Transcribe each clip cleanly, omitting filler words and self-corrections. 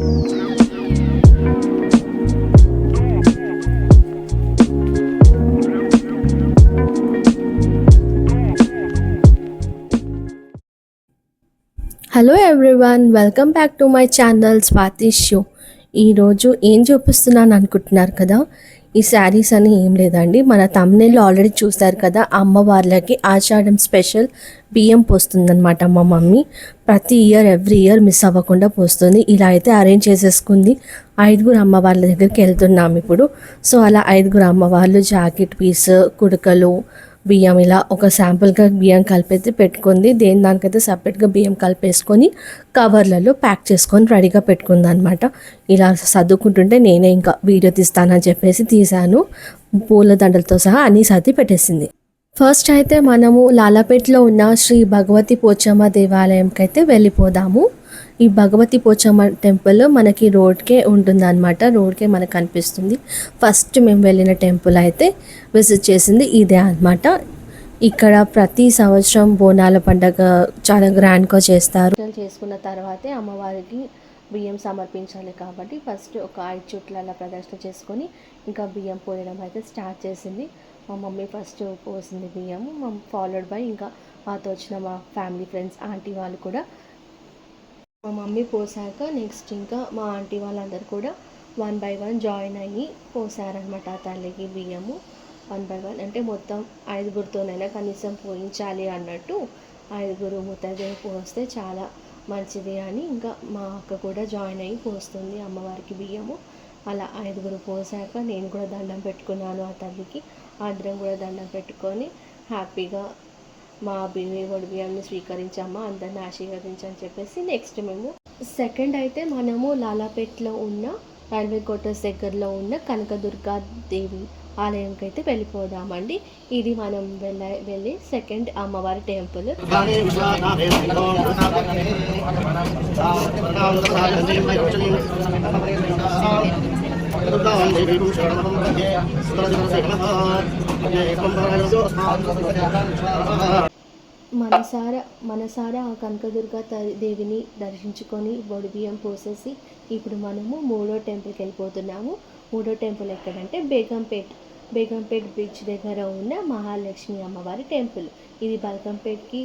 Hello everyone, welcome back to my channel Swathi show. ఈరోజు ఏం చూపిస్తున్నాను అనుకుంటున్నారు కదా. ఈ శారీస్ అని ఏం లేదండి, మన తమ్నేల్లో ఆల్రెడీ చూస్తారు కదా. అమ్మవార్లకి ఆషాఢం స్పెషల్ బియ్యం పోస్తుందన్నమాట మా మమ్మీ. ప్రతి ఇయర్ ఎవ్రీ ఇయర్ మిస్ అవ్వకుండా పోస్తుంది. ఇలా అయితే అరేంజ్ చేసేసుకుంది. 5 అమ్మవార్ల దగ్గరికి వెళ్తున్నాం ఇప్పుడు. సో అలా 5 అమ్మవార్లు జాకెట్ పీస్, కుడకలు, బియ్యం ఇలా ఒక శాంపుల్గా బియ్యం కలిపేసి పెట్టుకుంది. దానికైతే సపరేట్గా బియ్యం కలిపేసుకొని కవర్లలో ప్యాక్ చేసుకొని రెడీగా పెట్టుకుంది అనమాట. ఇలా సర్దుకుంటుంటే నేనే ఇంకా వీడియో తీస్తానని చెప్పేసి తీశాను. పూల దండలతో సహా అన్నీ సర్ది పెట్టేసింది. ఫస్ట్ అయితే మనము లాలాపేటలో ఉన్న శ్రీ భగవతి పోచమ్మ దేవాలయంకి అయితే వెళ్ళిపోదాము. ఈ భగవతి పోచమ్మ టెంపుల్ మనకి రోడ్కే ఉంటుందన్నమాట. రోడ్కే మనకు కనిపిస్తుంది. ఫస్ట్ మేము వెళ్ళిన టెంపుల్ అయితే విజిట్ చేసింది ఇదే అనమాట. ఇక్కడ ప్రతి సంవత్సరం బోనాల పండగ చాలా గ్రాండ్గా చేస్తారు. చేసుకున్న తర్వాతే అమ్మవారికి బియ్యం సమర్పించాలి కాబట్టి ఫస్ట్ ఒక 5 చుట్ల అలా ప్రదర్శన చేసుకొని ఇంకా బియ్యం పోయడం అయితే స్టార్ట్ చేసింది. మా మమ్మీ ఫస్ట్ పోసింది బియ్యము, ఫాలోడ్ బై ఇంకా మాతో వచ్చిన మా ఫ్యామిలీ ఫ్రెండ్స్ ఆంటీ వాళ్ళు కూడా. మా మమ్మీ పోసాక నెక్స్ట్ ఇంకా మా ఆంటీ వాళ్ళందరూ కూడా 1 by 1 జాయిన్ అయ్యి పోసారనమాట ఆ తల్లికి బియ్యము. 1 by 1 అంటే మొత్తం 5తోనైనా కనీసం పోయించాలి అన్నట్టు 5 ముత్తైదువులు పోస్తే చాలా మంచిది అని ఇంకా మా అక్క కూడా జాయిన్ అయ్యి పోస్తుంది అమ్మవారికి బియ్యము. అలా 5 పోసాక నేను కూడా దండం పెట్టుకున్నాను ఆ తల్లికి. అందరం కూడా దండం పెట్టుకొని హ్యాపీగా మా బియ్యాన్ని స్వీకరించామా, అందరిని ఆశీర్వదించని చెప్పేసి నెక్స్ట్ మేము సెకండ్ అయితే మనము లాలాపేట్లో ఉన్న రైల్వే క్వార్టర్స్ దగ్గరలో ఉన్న కనకదుర్గా దేవి ఆలయంకి అయితే వెళ్ళిపోదామండి. ఇది మనం వెళ్ళి సెకండ్ అమ్మవారి టెంపుల్. మనసారా ఆ కనకదుర్గా దేవిని దర్శించుకొని బియ్యం పోసేసి ఇప్పుడు మనము 3వ టెంపుల్కి వెళ్ళిపోతున్నాము. 3వ టెంపుల్ ఎక్కడంటే బేగంపేట్ బ్రిడ్జ్ దగ్గర ఉన్న మహాలక్ష్మి అమ్మవారి టెంపుల్. ఇది బల్కంపేట్కి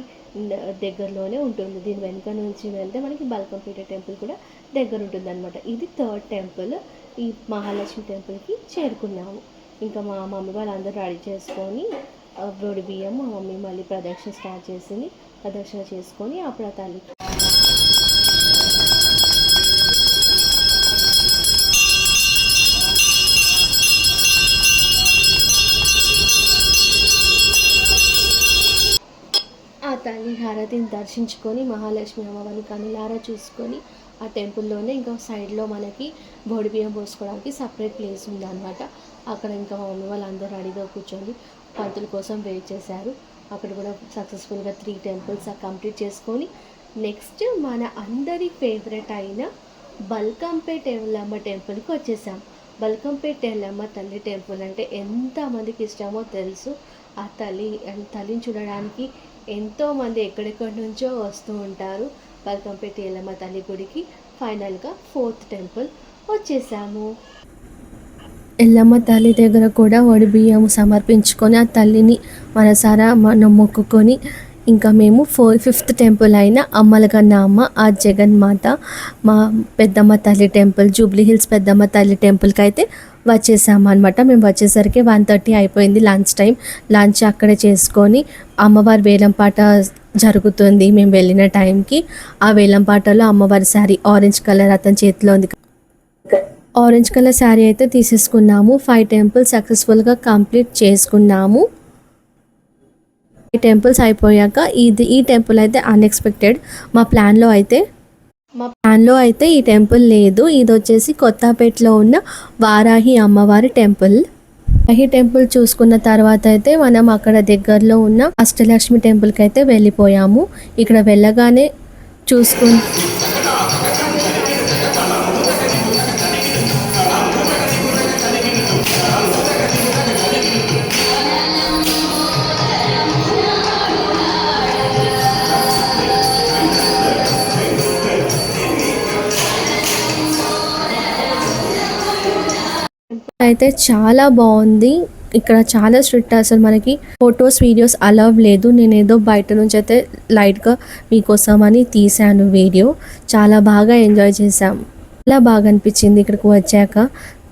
దగ్గరలోనే ఉంటుంది. దీని వెనుక నుంచి వెళ్తే మనకి బల్కంపేట టెంపుల్ కూడా దగ్గర ఉంటుంది అనమాట. ఇది 3rd టెంపుల్. ఈ మహాలక్ష్మి టెంపుల్కి చేరుకున్నాము. ఇంకా మా మమ్మీ వాళ్ళందరూ రెడీ చేసుకొని బొడి బియ్యం మా మమ్మీ మళ్ళీ ప్రదక్షిణ స్టార్ట్ చేసింది. ప్రదక్షిణ చేసుకొని అప్పుడు ఆ తల్లి హారతిని దర్శించుకొని మహాలక్ష్మి అమ్మవారిని కనులారా చూసుకొని ఆ టెంపుల్లోనే ఇంకా సైడ్లో మనకి బొడి బియ్యం పోసుకోవడానికి సపరేట్ ప్లేస్ ఉందన్నమాట. అక్కడ ఇంకా మా మమ్మీ వాళ్ళందరూ రెడీగా కూర్చొని పంతుల కోసం వెయిట్ చేశారు. అక్కడ కూడా సక్సెస్ఫుల్గా 3 టెంపుల్స్ కంప్లీట్ చేసుకొని నెక్స్ట్ మన అందరి ఫేవరెట్ అయిన బల్కంపేట ఎల్లమ్మ టెంపుల్కి వచ్చేసాం. బల్కంపేట ఎల్లమ్మ తల్లి టెంపుల్ అంటే ఎంతమందికి ఇష్టమో తెలుసు. ఆ తల్లిని చూడడానికి ఎంతోమంది ఎక్కడెక్కడి నుంచో వస్తూ ఉంటారు బల్కంపేట ఎల్లమ్మ తల్లి గుడికి. ఫైనల్గా 4th టెంపుల్ వచ్చేసాము. ఎల్లమ్మ తల్లి దగ్గర కూడా వడి బియ్యం సమర్పించుకొని ఆ తల్లిని మనసారా మనం మొక్కుకొని ఇంకా మేము 5th టెంపుల్ అయిన అమ్మలగన్న అమ్మ ఆ జగన్మాత మా పెద్దమ్మ తల్లి టెంపుల్, జూబ్లీ హిల్స్ పెద్దమ్మ తల్లి టెంపుల్కి అయితే వచ్చేసాము అనమాట. మేము వచ్చేసరికి 1:30 అయిపోయింది లంచ్ టైం. లంచ్ అక్కడే చేసుకొని అమ్మవారి వేలంపాట జరుగుతుంది మేము వెళ్ళిన టైంకి. ఆ వేలంపాటలో అమ్మవారి శారీ ఆరెంజ్ కలర్ అతని చేతిలో ఉంది. ఆరెంజ్ కలర్ శారీ అయితే తీసేసుకున్నాము. 5 టెంపుల్స్ సక్సెస్ఫుల్గా కంప్లీట్ చేసుకున్నాము. ఈ టెంపుల్స్ అయిపోయాక ఈ టెంపుల్ అయితే అన్ఎక్స్పెక్టెడ్. మా ప్లాన్లో అయితే ఈ టెంపుల్ లేదు. ఇది వచ్చేసి కొత్తపేటలో ఉన్న వారాహి అమ్మవారి టెంపుల్. వారాహి టెంపుల్ చూసుకున్న తర్వాత అయితే మనం అక్కడ దగ్గరలో ఉన్న అష్టలక్ష్మి టెంపుల్కి అయితే వెళ్ళిపోయాము. ఇక్కడ వెళ్ళగానే అయితే చాలా బాగుంది. ఇక్కడ చాలా స్ట్రిక్ట్, అసలు మనకి ఫొటోస్ వీడియోస్ అలవ్ లేదు. నేను ఏదో బయట నుంచి అయితే లైట్గా మీకోసం అని తీశాను వీడియో. చాలా బాగా ఎంజాయ్ చేసాం. చాలా బాగా అనిపించింది ఇక్కడికి వచ్చాక.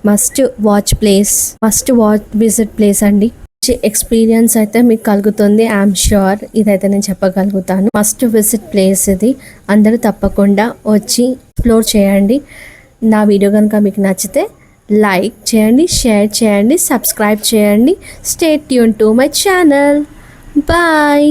Must watch place, must watch visit place అండి. ఎక్స్పీరియన్స్ అయితే మీకు కలుగుతుంది. ఐఎమ్ ష్యూర్, ఇదైతే నేను చెప్పగలుగుతాను. మస్ట్ విజిట్ ప్లేస్ ఇది. అందరూ తప్పకుండా వచ్చి ఎక్స్ప్లోర్ చేయండి. నా వీడియో కనుక మీకు నచ్చితే లైక్ చేయండి, షేర్ చేయండి, సబ్స్క్రైబ్ చేయండి. Stay tune to my channel. Bye.